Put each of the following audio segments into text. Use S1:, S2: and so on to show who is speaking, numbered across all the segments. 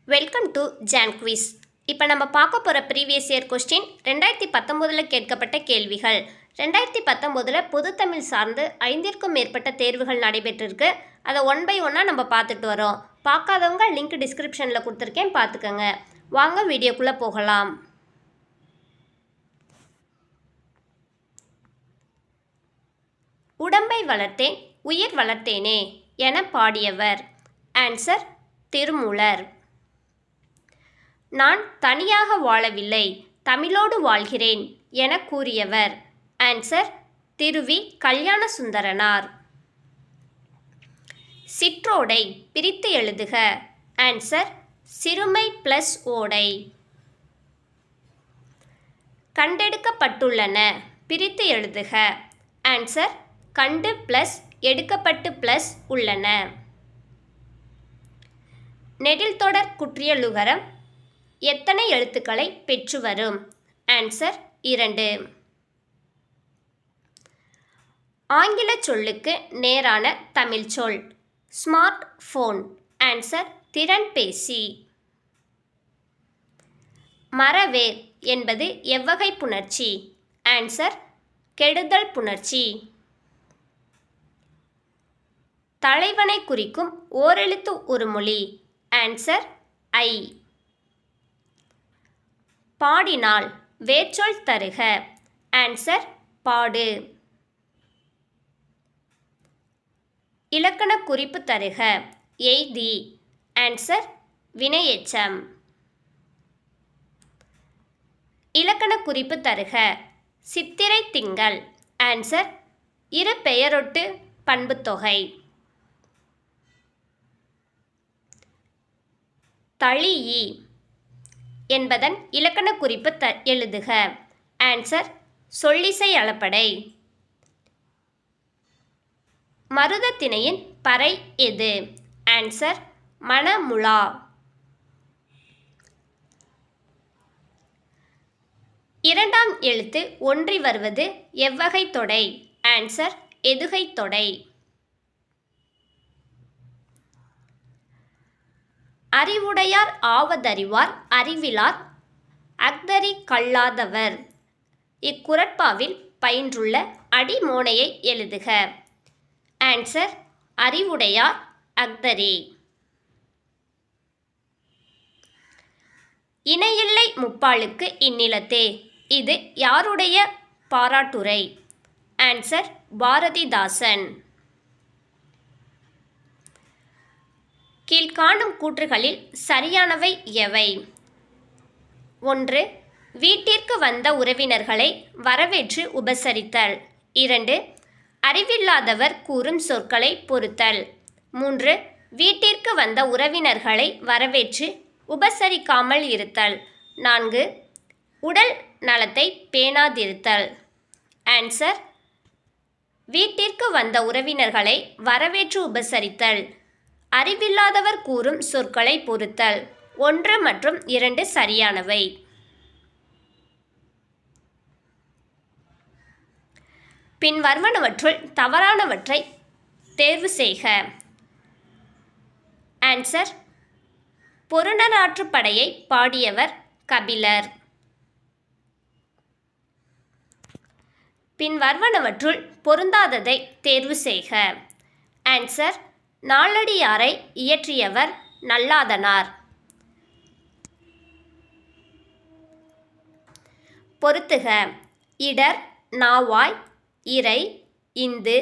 S1: Welcome to John quiz. இப்போ நம்ம பார்க்க போகிற ப்ரீவியஸ் இயர் கொஸ்டின் 2019 கேட்கப்பட்ட கேள்விகள். 2019 பொதுத்தமிழ் சார்ந்து 5ற்கும் மேற்பட்ட தேர்வுகள் நடைபெற்றிருக்கு. அதை ஒன் பை ஒன்னாக நம்ம பார்த்துட்டு வரோம். பார்க்காதவங்க லிங்க் டிஸ்கிரிப்ஷனில் கொடுத்துருக்கேன், பார்த்துக்கோங்க. வாங்க வீடியோக்குள்ளே போகலாம். உடம்பை வளர்த்தேன் உயிர் வளர்த்தேனே என பாடியவர். ஆன்சர் திருமூலர். நான் தனியாக வாழவில்லை, தமிழோடு வாழ்கிறேன் என கூறியவர். ஆன்சர் திருவி கல்யாண சுந்தரனார். சிற்றோடை பிரித்து எழுதுக. ஆன்சர் சிறுமை பிளஸ் ஓடை. கண்டெடுக்கப்பட்டுள்ளன பிரித்து எழுதுக. ஆன்சர் கண்டு பிளஸ் எடுக்கப்பட்டு பிளஸ் உள்ளன. நெடில் தொடர் குற்றியலுகரம் எத்தனை எழுத்துக்களை பெற்று வரும்? ஆன்சர் 2. ஆங்கில சொல்லுக்கு நேரான தமிழ் சொல் ஸ்மார்ட் போன். ஆன்சர் திறன்பேசி. மறவேர் என்பது எவ்வகை புணர்ச்சி? ஆன்சர் கெடுதல் புணர்ச்சி. தலைவனை குறிக்கும் ஓரெழுத்து ஒரு மொழி. ஆன்சர் ஐ. பாடினால் வேர்ச்சொல் தருக. ஆன்சர் பாடு. இலக்கண குறிப்பு தருக. எய்தி. ஆன்சர் வினையெச்சம். இலக்கண குறிப்பு தருக. சித்திரை திங்கள். ஆன்சர் இரு பெயரொட்டு பண்புத்தொகை. தளியி என்பதன் இலக்கண குறிப்பு எழுதுக. ஆன்சர் சொல்லிசை அளபடை. மருதத்திணையின் பறை எது? ஆன்சர் மணமுழா. இரண்டாம் எழுத்து ஒன்றி வருவது எவ்வகை தொடை? ஆன்சர் எதுகை தொடை. அறிவுடையார் ஆவதறிவார் அறிவிலார் அக்தரி கல்லாதவர். இக்குறட்பாவில் பயின்றுள்ள அடிமோனையை எழுதுக. ஆன்சர் அறிவுடையார் அக்தரி. இணையில்லை முப்பாலுக்கு இந்நிலத்தே. இது யாருடைய பாராட்டுரை? ஆன்சர் பாரதிதாசன். கீழ்காணும் கூற்றுகளில் சரியானவை எவை? 1. வீட்டிற்கு வந்த உறவினர்களை வரவேற்று உபசரித்தல். 2. அறிவில்லாதவர் கூறும் சொற்களை பொறுத்தல். 3. வீட்டிற்கு வந்த உறவினர்களை வரவேற்று உபசரிக்காமல் இருத்தல். 4. உடல் நலத்தை பேணாதிருத்தல். ஆன்சர் வீட்டிற்கு வந்த உறவினர்களை வரவேற்று உபசரித்தல், அறிவில்லாதவர் கூறும் சொற்களை பொறுத்தல். 1 மற்றும் 2 சரியானவை. பின் வருவனவற்றுள் தவறானவற்றை தேர்வு செய்க. ஆன்சர் பொருநராற்றுப்படையை பாடியவர் கபிலர். பின் வருவனவற்றுள் பொருந்தாததை தேர்வு செய்க. ஆன்சர் நாலடியாரை இயற்றியவர் நல்லாதனார். பொறுத்துக. இடர் நாவாய் இறை இந்து.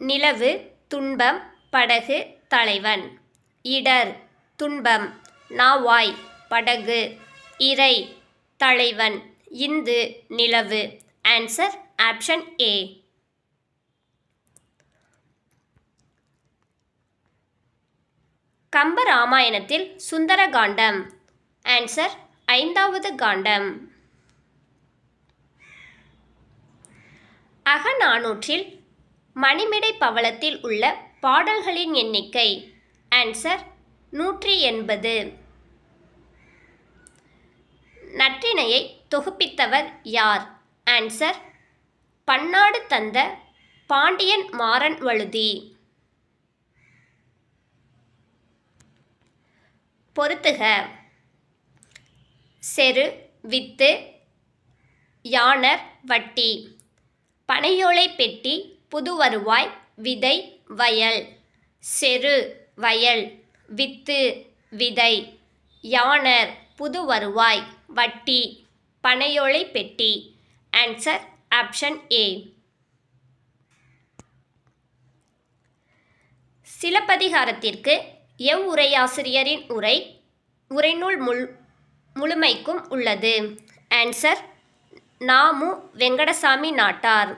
S1: நிலவு துன்பம் படகு தலைவன். இடர் துன்பம் நாவாய் படகு இறை தலைவன் இந்து நிலவு. Answer option A. கம்பராமாயணத்தில் சுந்தர காண்டம். ஆன்சர் 5வது காண்டம். அகநானூற்றில் மணிமிடை பவளத்தில் உள்ள பாடல்களின் எண்ணிக்கை. ஆன்சர் 180. நற்றிணையை தொகுப்பித்தவர் யார்? ஆன்சர் பன்னாடு தந்த பாண்டியன் மாறன் வழுதி. பொறுத்துக. செரு, வித்து, யாணர், வட்டி. பனையோலை பெட்டி, புது வருவாய், விதை, வயல். செரு, வயல். வித்து, விதை. யாணர், புது வருவாய், வட்டி, பனையோலை பெட்டி. ஆன்சர் ஆப்ஷன் ஏ. சிலப்பதிகாரத்திற்கு எவ்வுரையாசிரியரின் உரைநூல் முழுமைக்கும் உள்ளது? ஆன்சர் நா.மு. வெங்கடசாமி நாட்டார்.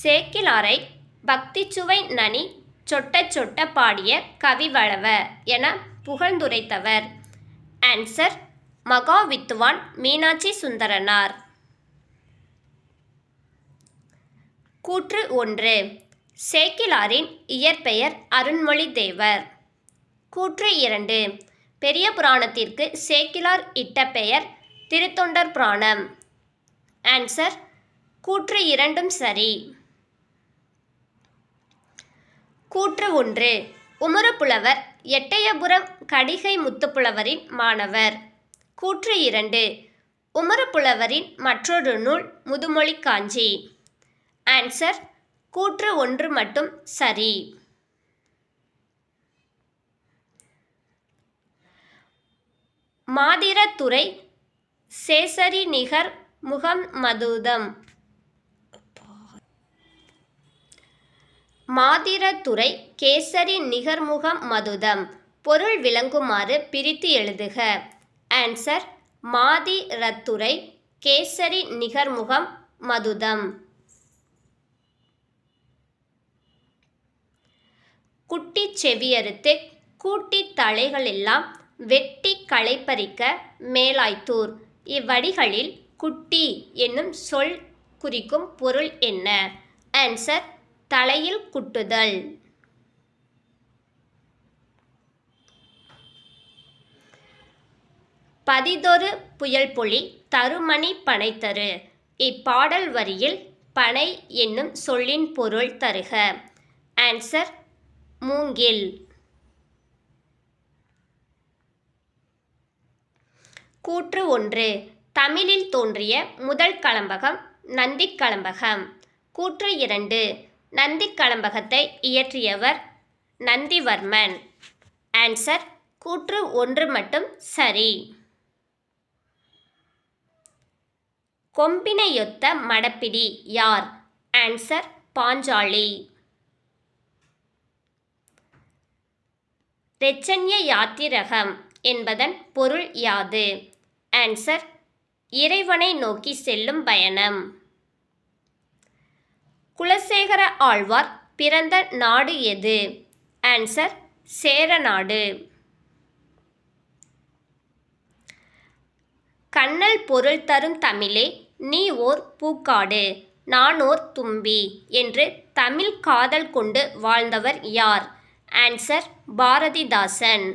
S1: சேக்கிழாரை பக்திச்சுவை நனி சொட்ட சொட்ட பாடிய கவிவளவ என புகழ்ந்துரைத்தவர்? ஆன்சர் மகாவித்துவான் மீனாட்சி சுந்தரனார். கூற்று 1. சேக்கிழாரின் இயற்பெயர் அருண்மொழி தேவர். கூற்று 2. பெரிய புராணத்திற்கு சேக்கிழார் இட்ட பெயர் திருத்தொண்டர் புராணம். ஆன்சர் கூற்று 2ம் சரி. கூற்று 1. உமறுப்புலவர் எட்டயபுரம் கடிகை முத்துப்புலவரின் மாணவர். கூற்று 2. உமறுப்புலவரின் மற்றொரு நூல் முதுமொழி காஞ்சி. ஆன்சர் கூற்று 1 மட்டும் சரி. மாதிரத்துறை சேசரி நிகர் முகம்மதுதம். மாதிரத்துறை கேசரி நிகர்முகம் மதுதம். பொருள் விளங்குமாறு பிரித்து எழுதுக. ஆன்சர் மாதிரத்துறை கேசரி நிகர்முகம் மதுதம். குட்டி செவியறுத்து கூட்டி தலைகளெல்லாம் வெட்டி களைபறிக்க மேலாய்த்தூர். இவ்வடிகளில் குட்டி என்னும் சொல் குறிக்கும் பொருள் என்ன? ஆன்சர் தலையில் குட்டுதல். பதிதொரு புயல்பொழி தருமணி பனைத்தரு. இப்பாடல் வரியில் பனை என்னும் சொல்லின் பொருள் தருக. ஆன்சர் மூங்கில். கூற்று 1. தமிழில் தோன்றிய முதல் கலம்பகம் நந்திக் கலம்பகம். கூற்று 2. நந்திக் கலம்பகத்தை இயற்றியவர் நந்திவர்மன். ஆன்சர் கூற்று 1 மட்டும் சரி. கொம்பினையொத்த மடப்பிடி யார்? ஆன்சர் பாஞ்சாலி. ரெச்சன்ய யாத்திரகம் என்பதன் பொருள் யாது? ஆன்சர் இறைவனை நோக்கி செல்லும் பயணம். குலசேகர ஆழ்வார் பிறந்த நாடு எது? ஆன்சர் சேரநாடு. கண்ணல் பொருள் தரும் தமிழே நீ ஓர் பூக்காடு நானோர் தும்பி என்று தமிழ் காதல் கொண்டு வாழ்ந்தவர் யார்? ஆன்சர் பாரதிதாசன்.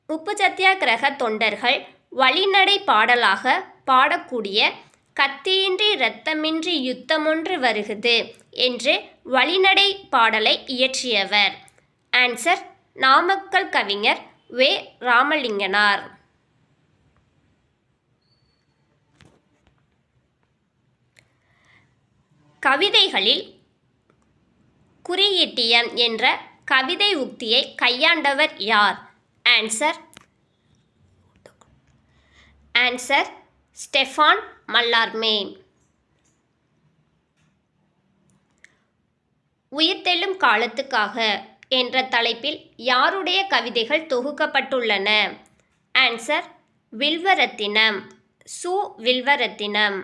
S1: உப்பு சத்தியாகிரக தொண்டர்கள் வழிநடை பாடலாக பாடக்கூடிய கத்தியின்றி இரத்தமின்றி யுத்தமொன்று வருகுது என்று வழிநடை பாடலை இயற்றியவர்? ஆன்சர் நாமக்கல் கவிஞர் வே. ராமலிங்கனார். கவிதைகளில் குறியீட்டியம் என்ற கவிதை உக்தியை கையாண்டவர் யார்? Answer Stefan மல்லார்மே. உயிர்த்தெழும் காலத்துக்காக என்ற தலைப்பில் யாருடைய கவிதைகள் தொகுக்கப்பட்டுள்ளன? ஆன்சர் வில்வரத்தினம், சு. வில்வரத்தினம்.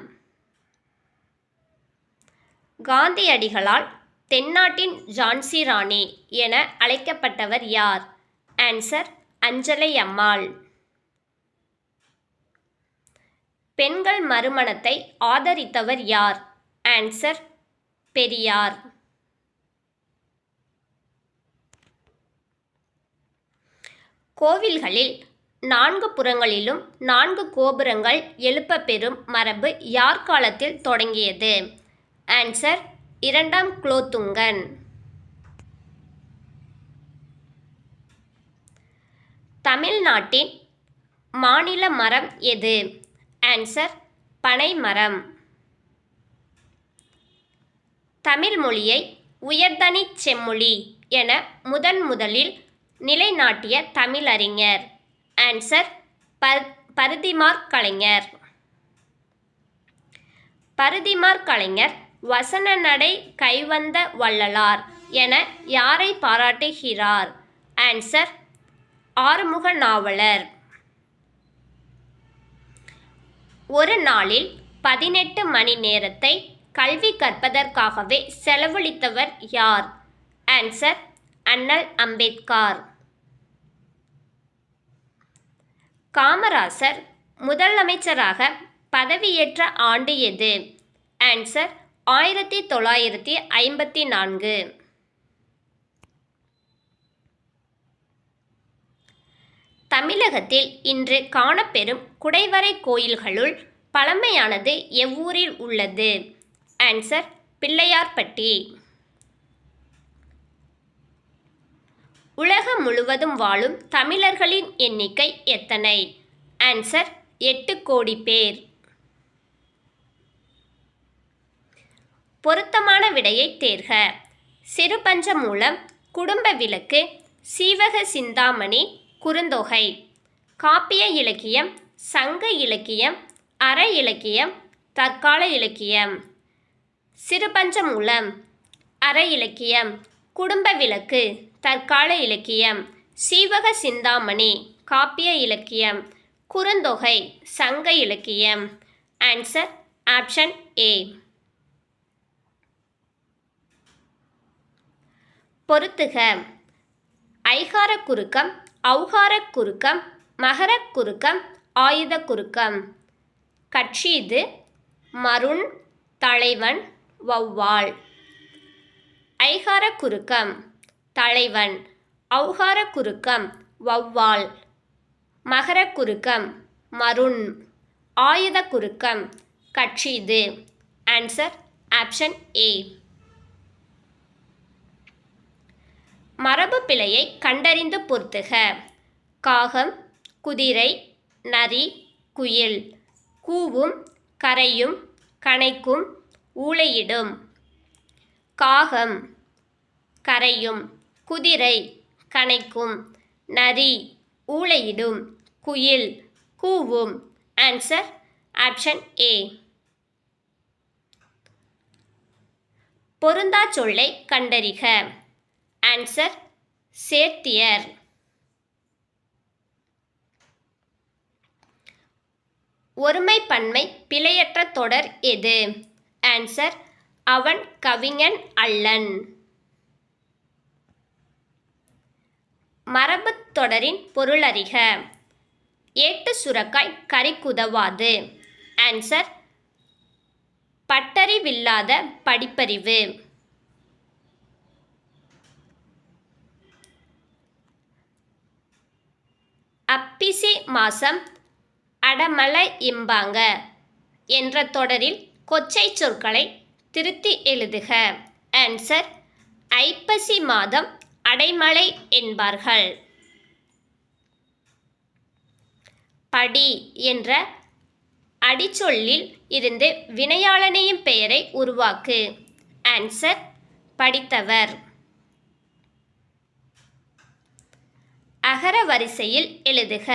S1: காந்தியடிகளால் தென்னாட்டின் ஜான்சி ராணி என அழைக்கப்பட்டவர் யார்? ஆன்சர் அஞ்சலை அம்மாள். பெண்கள் மறுமணத்தை ஆதரித்தவர் யார்? ஆன்சர் பெரியார். கோவில்களில் 4 புறங்களிலும் 4 கோபுரங்கள் எழுப்பப் பெறும் மரபு யார் காலத்தில் தொடங்கியது? ஆன்சர் இரண்டாம் குலோத்துங்கன். தமிழ்நாட்டின் மாநில மரம் எது? ஆன்சர் பனை மரம். தமிழ் மொழியை உயர்தனிச் செம்மொழி என முதலில் நிலைநாட்டிய தமிழறிஞர்? ஆன்சர் பரிதிமாற் கலைஞர். பரிதிமாற் கலைஞர் வசன நடை கைவந்த வள்ளலார் என யாரை பாராட்டுகிறார்? ஆன்சர் ஆறுமுக நாவலர். ஒரு நாளில் 18 மணி நேரத்தை கல்வி கற்பதற்காகவே செலவழித்தவர் யார்? ஆன்சர் அண்ணல் அம்பேத்கர். காமராசர் முதலமைச்சராக பதவியேற்ற ஆண்டு எது? ஆன்சர் 1954. தமிழகத்தில் இன்று காணப்பெறும் குடைவரை கோயில்களுள் பழமையானது எவ்வூரில் உள்ளது? ஆன்சர் பிள்ளையார்பட்டி. உலகம் முழுவதும் வாழும் தமிழர்களின் எண்ணிக்கை எத்தனை? ஆன்சர் 8 கோடி பேர். பொருத்தமான விடையை தேர்க. சிறுபஞ்சமூலம், குடும்ப விளக்கு, சீவக சிந்தாமணி, குறுந்தொகை. காப்பிய இலக்கியம், சங்க இலக்கியம், அற இலக்கியம், தற்கால இலக்கியம். சிறுபஞ்சமூலம் அற இலக்கியம், குடும்ப விளக்கு தற்கால இலக்கியம், சீவக சிந்தாமணி காப்பிய இலக்கியம், குறுந்தொகை சங்க இலக்கியம். ஆன்சர் ஆப்ஷன் ஏ. பொறுத்துக. ஐகார குறுக்கம், ஔகார குறுக்கம், மகர குறுக்கம், ஆயுத குறுக்கம். கட்சிது, மருண், தலைவன், வௌவால். ஐகார குறுக்கம் தலைவன், ஔகார குறுக்கம் வௌவால், மகர குறுக்கம் மருண், ஆயுத குறுக்கம் கட்சிது. ஆன்சர் ஆப்ஷன் ஏ. மரபு பிழையை கண்டறிந்து பொறுத்துக. காகம், குதிரை, நரி, குயில். கூவும், கரையும், கனைக்கும், ஊளையிடும். காகம் கரையும், குதிரை கனைக்கும், நரி ஊளையிடும், குயில் கூவும். Answer option A. பொருந்தா சொல்லை கண்டறிக. ஆன்சர் சேர்த்தியர். ஒருமை பன்மை பிழையற்ற தொடர் எது? ஆன்சர் அவன் கவிஞன் அல்லன். மரபு தொடரின் பொருளறிக. ஏட்டு சுரக்காய் கறிக்குதவாது. ஆன்சர் பட்டறிவில்லாத படிப்பறிவு. அப்பிசி மாசம் அடமலை இம்பாங்க என்ற தொடரில் கொச்சை சொற்களை திருத்தி எழுதுக. ஆன்சர் ஐப்பசி மாதம் அடைமழை என்பார்கள். படி என்ற அடிச்சொல்லில் இருந்து வினையாளனின் பெயரை உருவாக்கு. ஆன்சர் படித்தவர். அகர வரிசையில் எழுதுக.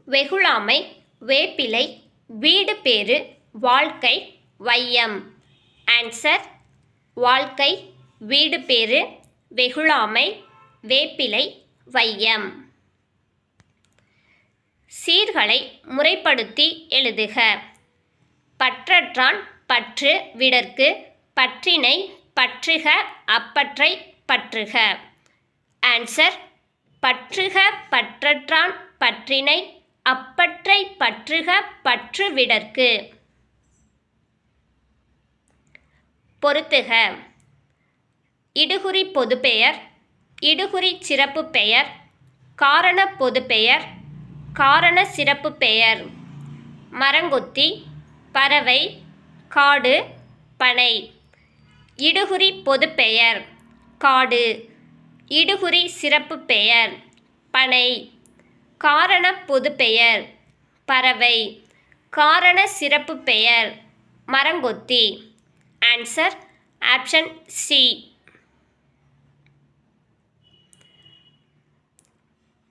S1: வெகுளாமை, வேப்பிலை, வீடு பேறு, வாழ்க்கை, வையம். ஆன்சர் வாழ்க்கை, வீடு பேறு, வெகுளாமை, வேப்பிலை, வையம். சீர்களை முறைப்படுத்தி எழுதுக. பற்றற்றான் பற்று விடற்கு, பற்றினை பற்றுக, அப்பற்றை பற்றுக. ஆன்சர் பற்றுக, பற்றற்றான், பற்றினை, அப்பற்றை பற்றுக, பற்று விடற்கு. பொறுத்துக. இடுகுறி பொதுப்பெயர், இடுகுறி சிறப்பு பெயர், காரண பொதுப்பெயர், காரண சிறப்பு பெயர். மரங்கொத்தி, பறவை, காடு, பனை. இடுகுறி பொதுப்பெயர் காடு, இடுகுறி சிறப்பு பெயர் பனை, காரண பொதுப்பெயர் பறவை, காரண சிறப்பு பெயர் மரங்கொத்தி. Answer option C.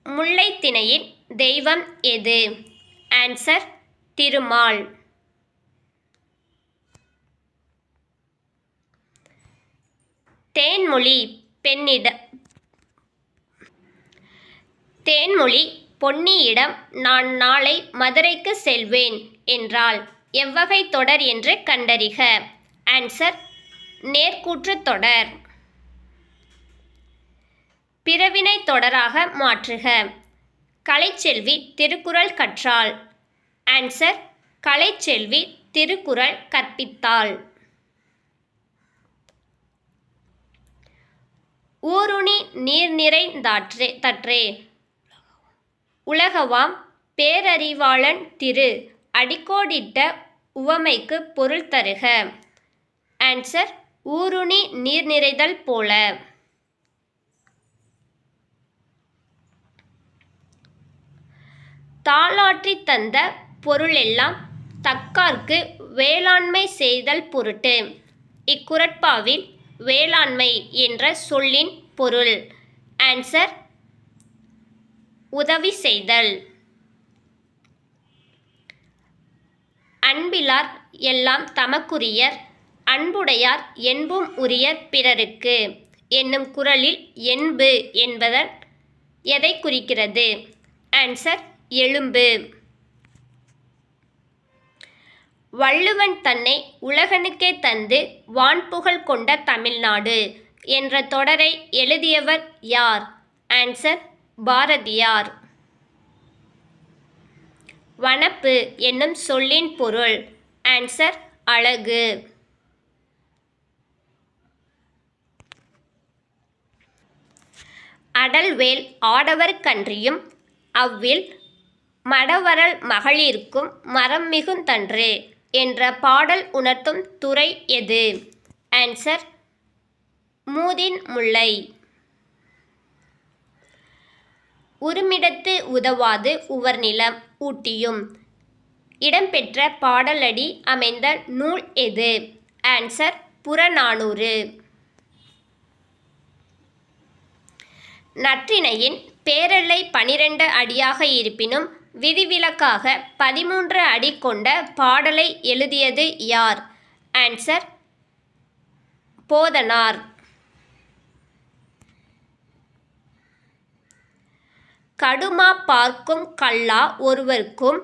S1: முல்லைத்திணையின் தெய்வம் எது? ஆன்சர் திருமால். தேன்மொழி பொன்னியிடம் நான் நாளை மதுரைக்கு செல்வேன் என்றால் எவ்வகை தொடர் என்று கண்டறிக. ஆன்சர் நேர்க்கூற்று தொடர். பிறவினை தொடராக மாற்றுக. கலைச்செல்வி திருக்குறள் கற்றாள். ஆன்சர் கலைச்செல்வி திருக்குறள் கற்பித்தாள். ஊருணி நீர் நிறைந்தற்றே உலகவாம் பேரறிவாளன் திரு அடிக்கோடிட்ட உவமைக்கு பொருள் தருக. ஆன்சர் ஊருணி நீர் நிறைதல் போல. தாளாற்றி தந்த பொருளெல்லாம் தக்கார்க்கு வேளாண்மை செய்தல் பொருட்டு. இக்குறட்பாவில் வேளாண்மை என்ற சொல்லின் பொருள். ஆன்சர் உதவி செய்தல். அன்பிலார் எல்லாம் தமக்குரியர், அன்புடையார் என்பும் உரியர் பிறருக்கு என்னும் குறளில் என்பு என்பதன் எதை குறிக்கிறது? ஆன்சர் எலும்பு. வள்ளுவன் தன்னை உலகனுக்கே தந்து வான்புகழ் கொண்ட தமிழ்நாடு என்ற தொடரை எழுதியவர் யார்? ஆன்சர் பாரதியார். வனப்பு என்னும் சொல்லின் பொருள். ஆன்சர் அழகு. அடல்வேல் ஆடவர் கன்றியும் அவ்வில் மடவரல் மகளிர்க்கும் மரம் மிகுந்தன்று என்ற பாடல் உணர்த்தும் துறை எது? ஆன்சர் மூதின் முல்லை. உருமிடத்து உதவாது உவர்நிலம் ஊட்டியும் இடம்பெற்ற பாடலடி அமைந்த நூல் எது? ஆன்சர் புறநானூறு. நற்றிணையின் பேரெல்லை 12 அடியாக இருப்பினும் விதிவிலக்காக 13 அடி கொண்ட பாடலை எழுதியது யார்? ஆன்சர் போதனார். கடுமா பார்க்கும் கல்லா ஒருவர்க்கும்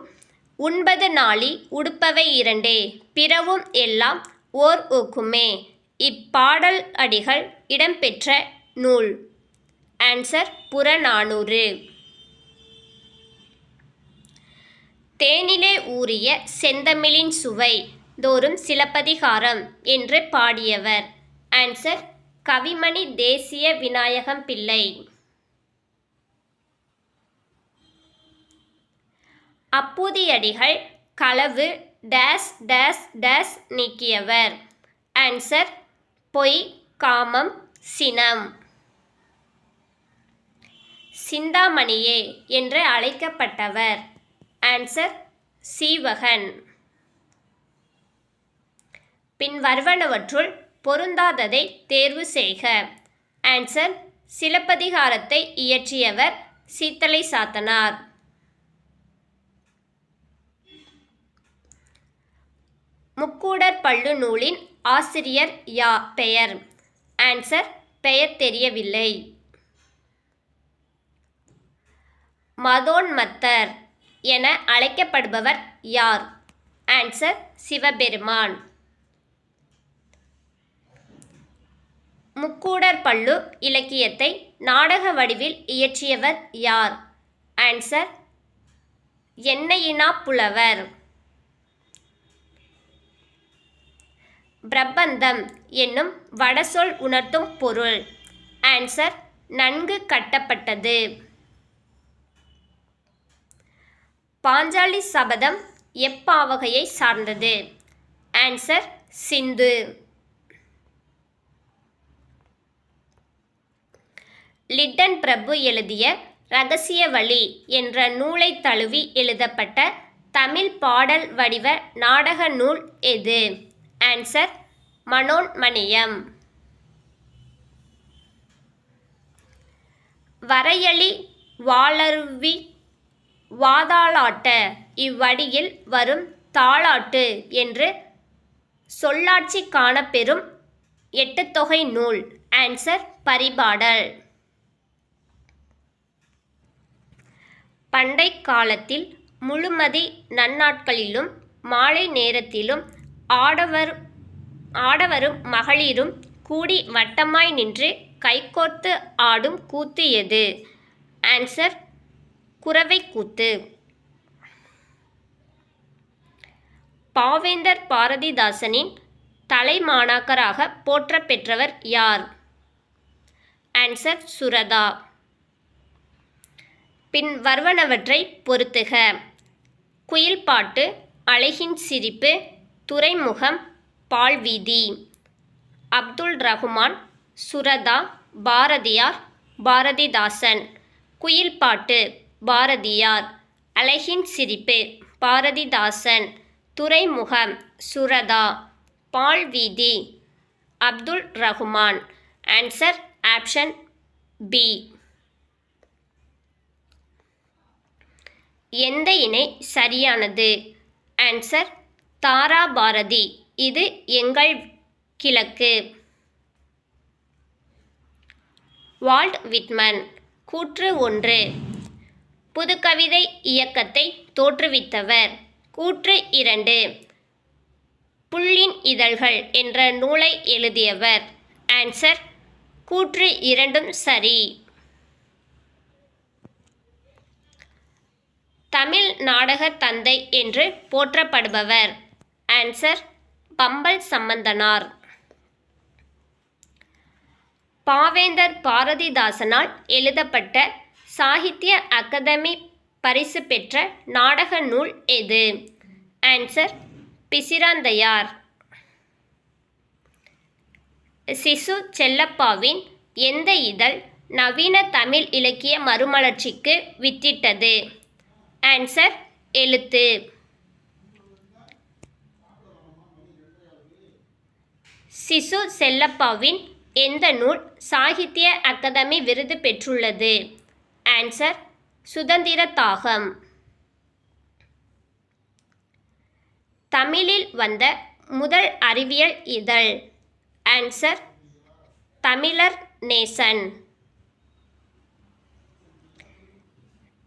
S1: உண்பது நாழி உடுப்பவை இரண்டே பிறவும் எல்லாம் ஓர் ஒக்குமே. இப்பாடல் அடிகள் இடம்பெற்ற நூல். ஆன்சர் புறநானூறு. தேனிலே ஊறிய செந்தமிழின் சுவை தோறும் சிலப்பதிகாரம் என்று பாடியவர்? ஆன்சர் கவிமணி தேசிய விநாயகம் பிள்ளை. அப்பூதியடிகள் களவு டேஸ் டேஸ் டேஸ் நீக்கியவர்? ஆன்சர் பொய், காமம், சினம். சிந்தாமணியே என்று அழைக்கப்பட்டவர்? ஆன்சர் சீவகன். பின் வருவனவற்றுள் பொருந்தாததை தேர்வு செய்க. ஆன்சர் சிலப்பதிகாரத்தை இயற்றியவர் சீத்தலை சாத்தனார். முக்கூடற் பள்ளு நூலின் ஆசிரியர் பெயர்? ஆன்சர் பெயர் தெரியவில்லை. மதோன்மத்தர் என அழைக்கப்படுபவர் யார்? ஆன்சர் சிவபெருமான். முக்கூடற் பள்ளு இலக்கியத்தை நாடக வடிவில் இயற்றியவர் யார்? ஆன்சர் எண்ணெயினாப் புலவர். பிரபந்தம் என்னும் வடசொல் உணர்த்தும் பொருள்? ஆன்சர் நன்கு கட்டப்பட்டது. பாஞ்சாலி சபதம் எப்பாவகையை சார்ந்தது? ஆன்சர் சிந்து. லிட்டன் பிரபு எழுதிய இரகசிய வழி என்ற நூலை தழுவி எழுதப்பட்ட தமிழ் பாடல் வடிவ நாடக நூல் எது? ஆன்சர் மனோன்மணியம். வரையலி வாளருவி வாதாளாட்ட இவ்வடியில் வரும் தாளாட்டு என்று சொல்லாட்சி காணப்பெறும் எட்டுத்தொகை நூல். ஆன்சர் பரிபாடல். பண்டை காலத்தில் முழுமதி நன்னாட்களிலும் மாலை நேரத்திலும் ஆடவரும் மகளிரும் கூடி வட்டமாய் நின்று கைகோர்த்து ஆடும் கூத்து எது? ஆன்சர் குரவை கூத்து. பாவேந்தர் பாரதிதாசனின் தலைமாணாக்கராக போற்ற பெற்றவர் யார்? ஆன்சர் சுரதா. பின் வருவனவற்றை பொறுத்துக. குயில்பாட்டு, அழகின் சிரிப்பு, துறைமுகம், பால்வீதி. அப்துல் ரகுமான், சுரதா, பாரதியார், பாரதிதாசன். குயில்பாட்டு பாரதியார், அழகின் சிரிப்பு பாரதிதாசன், துறைமுகம் சுரதா, பால்வீதி Abdul Rahman. Answer option B. எந்த இணை சரியானது? ஆன்சர் தாராபாரதி. இது எங்கள் கிழக்கு. Walt Whitman. கூற்று 1. புதுக்கவிதை இயக்கத்தை தோற்றுவித்தவர். கூற்று 2. புள்ளின் இதழ்கள் என்ற நூலை எழுதியவர். ஆன்சர் கூற்று 2ம் சரி. தமிழ் நாடக தந்தை என்று போற்றப்படுபவர். ஆன்சர் பம்பல் சம்பந்தனார். பாவேந்தர் பாரதிதாசனால் எழுதப்பட்ட சாகித்ய அகாதமி பரிசு பெற்ற நாடக நூல் எது? ஆன்சர் பிசிராந்தையார். சிசு செல்லப்பாவின் எந்த இதழ் நவீன தமிழ் இலக்கிய மறுமலர்ச்சிக்கு வித்திட்டது? ஆன்சர் எழுத்து. சிசு செல்லப்பாவின் எந்த நூல் சாகித்ய அகாதமி விருது பெற்றுள்ளது? ஆன்சர் சுதந்திர தாகம். தமிழில் வந்த முதல் அறிவியல் இதழ். ஆன்சர் தமிழர் நேசன்.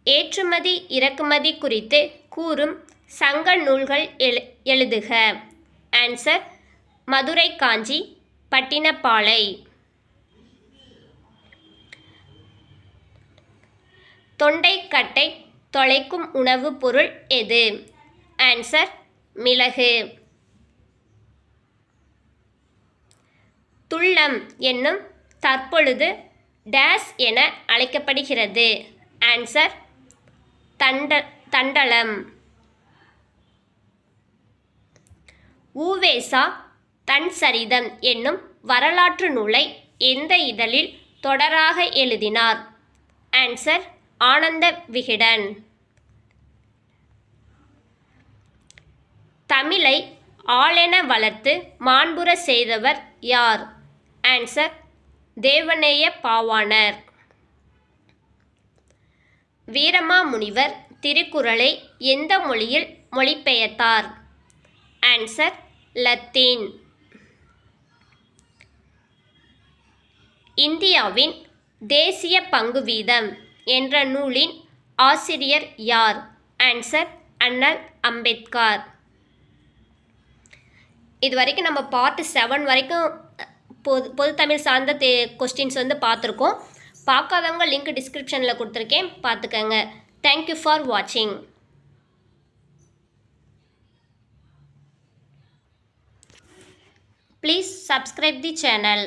S1: ஏற்றுமதி இறக்குமதி குறித்து கூறும் சங்க நூல்கள் எழுதுக. ஆன்சர் மதுரை காஞ்சி பட்டினப்பாலை. தொண்டைக்கட்டை தொலைக்கும் உணவு பொருள் எது? ஆன்சர் மிளகு. துள்ளம் என்னும் தற்பொழுது டேஸ் என அழைக்கப்படுகிறது. ஆன்சர் தண்டலம். உவேசா தன் சரிதம் என்னும் வரலாற்று நூலை எந்த இதழில் தொடராக எழுதினார்? ஆன்சர் ஆனந்த விகடன். தமிழை ஆளென வளர்த்து மாண்புற செய்தவர் யார்? ஆன்சர் தேவநேய பாவாணர். வீரமாமுனிவர் திருக்குறளை எந்த மொழியில் மொழிபெயர்த்தார்? Answer Latin. இந்தியாவின் தேசிய பங்கு வீதம் என்ற நூலின் ஆசிரியர் யார்? ஆன்சர் அண்ணல் அம்பேத்கர். இது வரைக்கும் நம்ம பார்ட் 7 வரைக்கும் பொது தமிழ் சார்ந்த கொஸ்டின்ஸ் பார்த்துருக்கோம். பார்க்காதவங்க லிங்க் டிஸ்கிரிப்ஷனில் கொடுத்துருக்கேன், பார்த்துக்கங்க. தேங்க்யூ ஃபார் வாட்சிங். Please subscribe the channel.